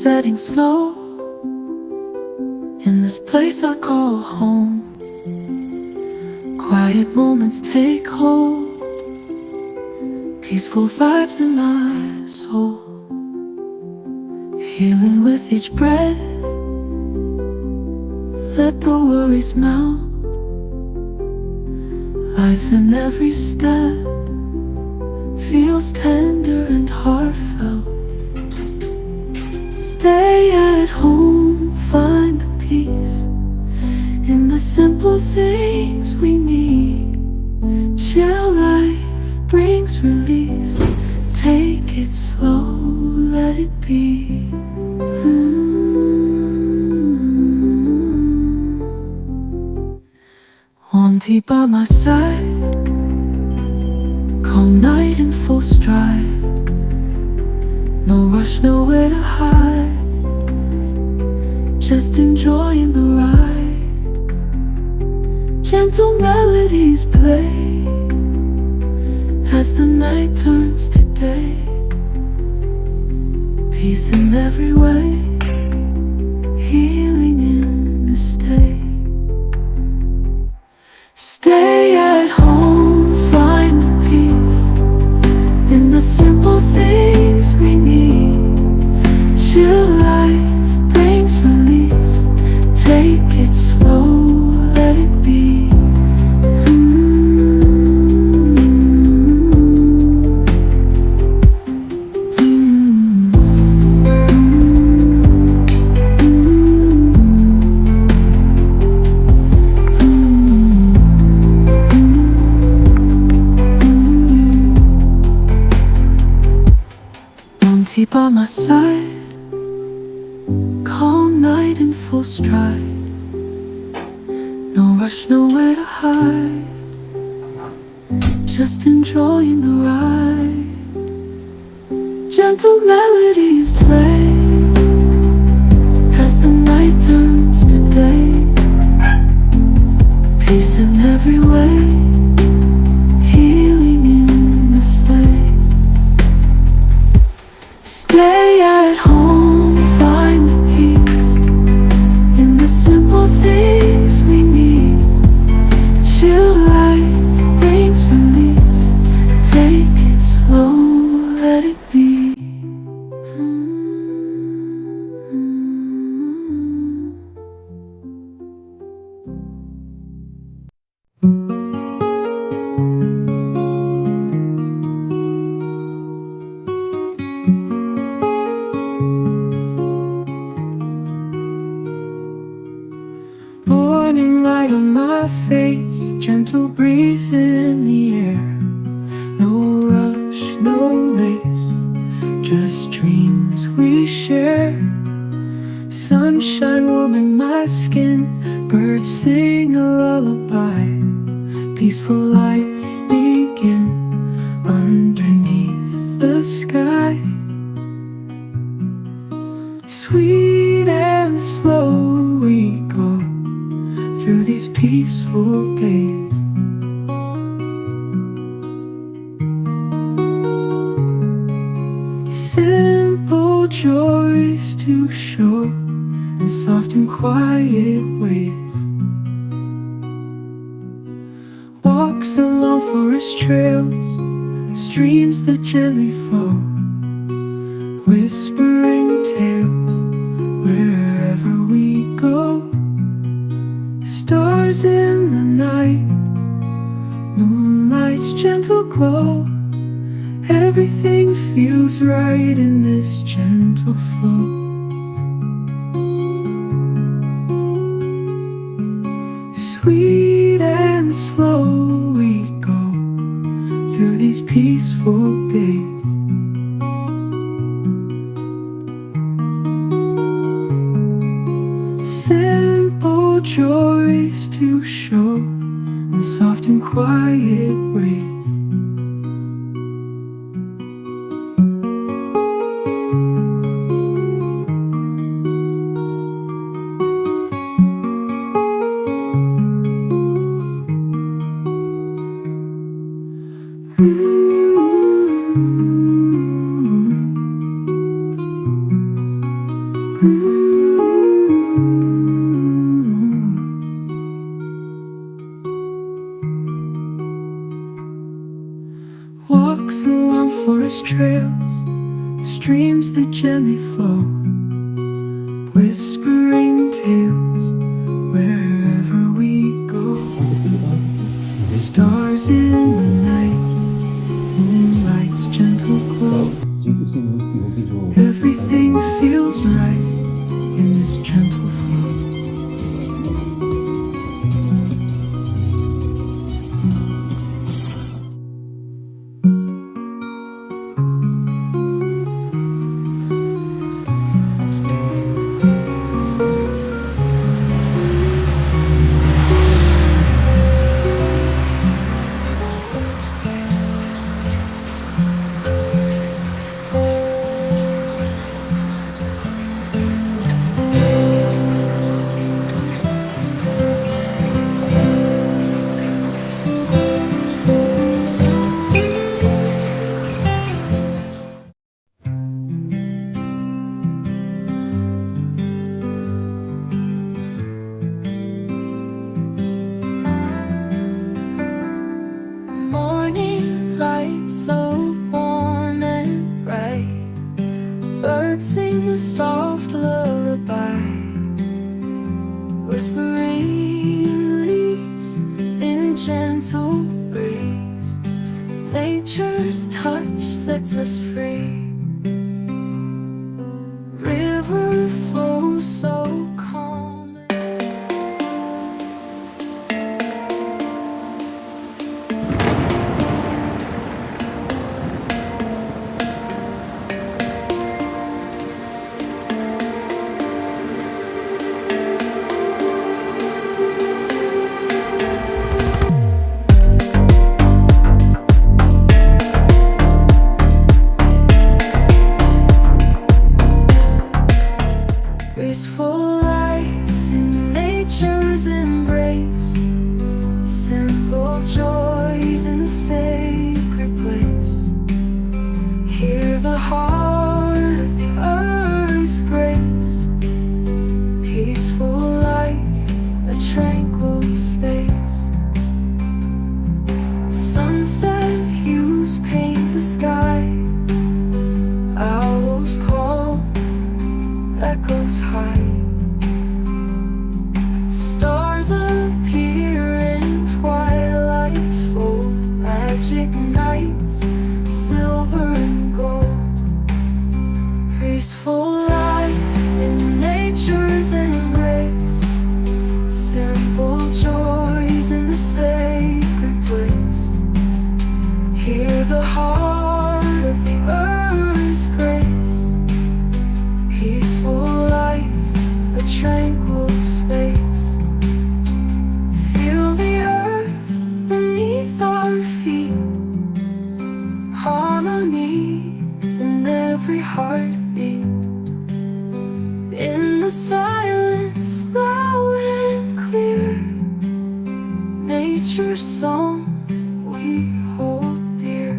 setting slow in this place I call home. Quiet moments take hold, peaceful vibes in my soul. Healing with each breath, let the worries melt. Life in every step feels tender and heartfelt. Stay at home, find the peace in the simple things we need. Chill life brings release. Take it slow, let it be. Warm tea by my side, calm night in full stride. No rush, nowhere to hide, just enjoying the ride. Gentle melodies play as the night turns to day. Peace in every way, healing in the stay. Stay at home, find the peace in the simple things we need. Chill life brings release. Take it slow, let it be. Tea by my side, calm night in full stride. No rush, nowhere to hide, just enjoying the ride. Gentle melodies play as the night turns to day. Peace in every way, healing in the stay. Stay at home, find the peace in the simple things we need. Chill life brings release. Take it slow, let it be. Morning light on my face, gentle breeze in the air. No rush, no race, just dreams we share. Sunshine warming my skin, birds sing a lullaby. Peaceful life begin underneath the sky. Sweet and slow we go through these peaceful days. Simple joys to show in soft and quiet ways. Walks along forest trails, streams that gently flow, whispering tales wherever we go. Stars in the night, moonlight's gentle glow. Everything feels right in this gentle flow. Sweet and slow we go through these peaceful days. Simple joys to show in soft and quiet ways. Walks along forest trails, streams that gently flow, whispering tales wherever we go. Stars in the night, moonlight's gentle glow. Everything feels right in this gentle flow. Morning light so warm and bright, birds sing the soft lullaby, whispering leaves in gentle breeze. Nature's touch sets us free. River flows so calm. Graceful life in nature's embrace, simple joys in the sacred place. Hear the heart of the earth's grace, peaceful life, a tranquil space. Sunset hues paint the sky, owls call, echoes high. Stars appear in twilight's fold, magic nights, silver and gold. Peaceful life in nature's embrace, simple joys in the sacred place. Hear the heart of the earth's grace, peaceful life, a tranquil space. Feel the earth beneath our feet, harmony in every heartbeat. In the silence, loud and clear, nature's song we hold dear.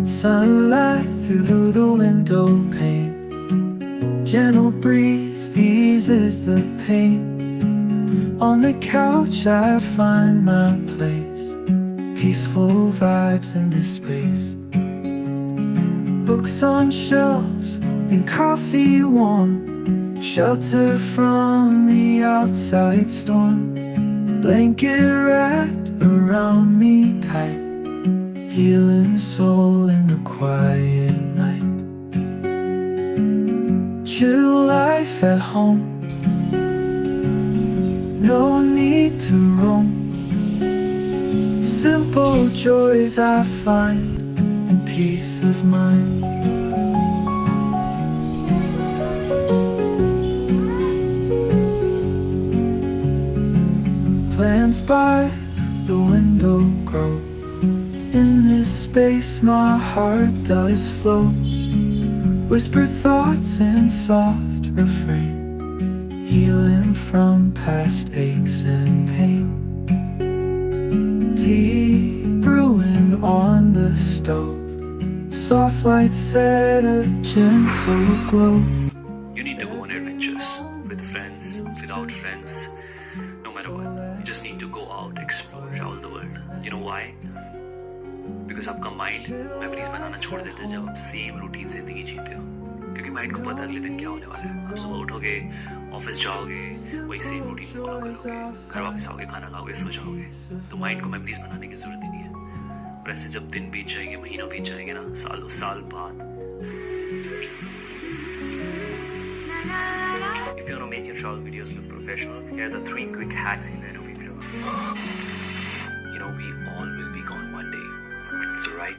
Sunlight through the window pane, gentle breeze eases the pain. On the couch I find my place, peaceful vibes in this space. Books on shelves and coffee warm, shelter from the outside storm. Blanket wrapped around me tight, healing soul in the quiet night. Chill life at home, no need to roam. Simple joys I find and peace of mind. by the window grow. In this space my heart does float, whispered thoughts in soft refrain, healing from past aches and pain. Tea brewing on the stove, soft light set a gentle glow. You need to go on adventures with friends, without friends, no matter what. You just need to go out, explore, travel the world. You know why? Because आपका mind memories बनाना छोड़ देता है जब आप same routine जिंदगी जीते हो. क्योंकि माइंड को पता है अगले दिन क्या होने वाला है. आप सुबह उठोगे, ऑफिस जाओगे, वही सेम रूटीन फॉलो करोगे, घर वापस आओगे, खाना खाओगे, सो जाओगे. तो माइंड को मेमोरीज बनाने की जरूरत ही नहीं है. और ऐसे जब दिन बीत जाएंगे, महीनों बीत जाएंगे ना, साल बाद, if you want to make your travel videos look professional, here are the 3 quick hacks in the video. You know, we all will be gone one day. So right